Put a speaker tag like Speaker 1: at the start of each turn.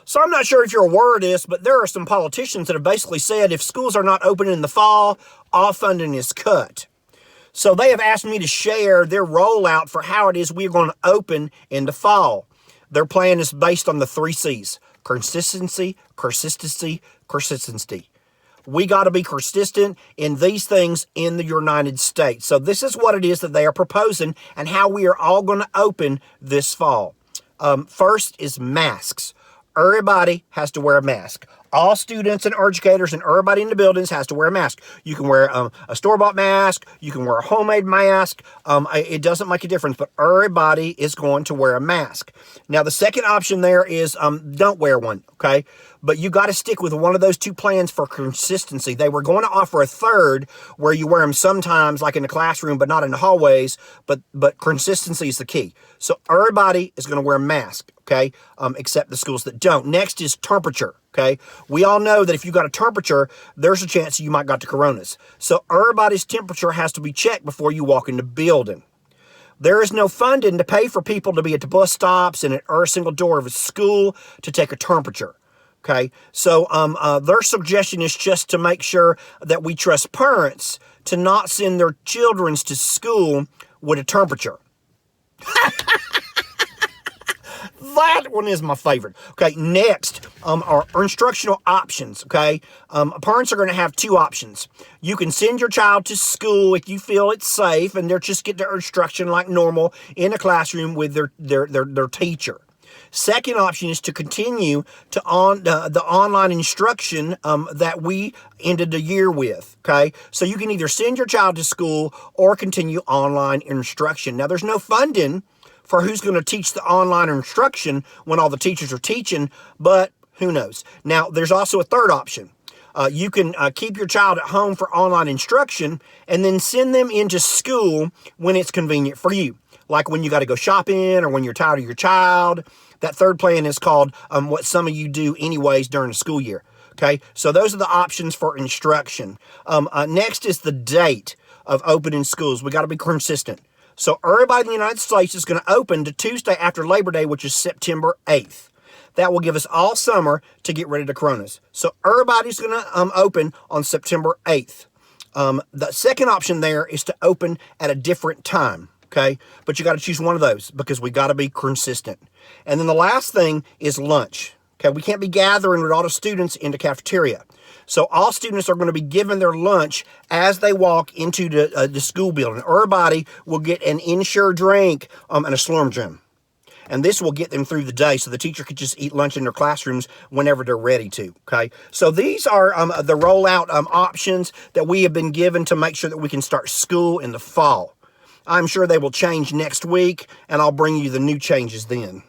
Speaker 1: So I'm not sure if you're aware of this, but there are some politicians that have basically said if schools are not open in the fall, all funding is cut. So they have asked me to share their rollout for how it is we're going to open in the fall. Their plan is based on the 3 C's: consistency, consistency, consistency. We got to be consistent in these things in the United States. So this is what it is that they are proposing and how we are all going to open this fall. First is masks. Everybody has to wear a mask. All students and educators and everybody in the buildings has to wear a mask. You can wear a store-bought mask. You can wear a homemade mask. It doesn't make a difference, but everybody is going to wear a mask. Now, the second option there is don't wear one, okay? But you got to stick with one of those 2 plans for consistency. They were going to offer a third where you wear them sometimes, like in the classroom, but not in the hallways. But consistency is the key. So everybody is going to wear a mask, okay? Except the schools that don't. Next is temperature, okay? We all know that if you got a temperature, there's a chance you might got the coronas. So everybody's temperature has to be checked before you walk in the building. There is no funding to pay for people to be at the bus stops and at every single door of a school to take a temperature. Okay, so their suggestion is just to make sure that we trust parents to not send their children to school with a temperature. That one is my favorite. Okay, next are instructional options. Okay, parents are going to have 2 options. You can send your child to school if you feel it's safe, and they'll just get their instruction like normal in a classroom with their teacher. Second option is to continue to the online instruction that we ended the year with, okay? So you can either send your child to school or continue online instruction. Now, there's no funding for who's going to teach the online instruction when all the teachers are teaching, but who knows? Now, there's also a third option. You can keep your child at home for online instruction and then send them into school when it's convenient for you. Like when you got to go shopping or when you're tired of your child. That third plan is called what some of you do anyways during the school year. Okay, so those are the options for instruction. Next is the date of opening schools. We got to be consistent. So everybody in the United States is going to open to Tuesday after Labor Day, which is September 8th. That will give us all summer to get rid of the coronas. So everybody's going to open on September 8th. The second option there is to open at a different time. Okay, but you got to choose one of those because we got to be consistent. And then the last thing is lunch. Okay, we can't be gathering with all the students in the cafeteria. So all students are going to be given their lunch as they walk into the school building. Everybody will get an insured drink and a Slurm gym. And this will get them through the day so the teacher could just eat lunch in their classrooms whenever they're ready to, okay? So these are the rollout options that we have been given to make sure that we can start school in the fall. I'm sure they will change next week, and I'll bring you the new changes then.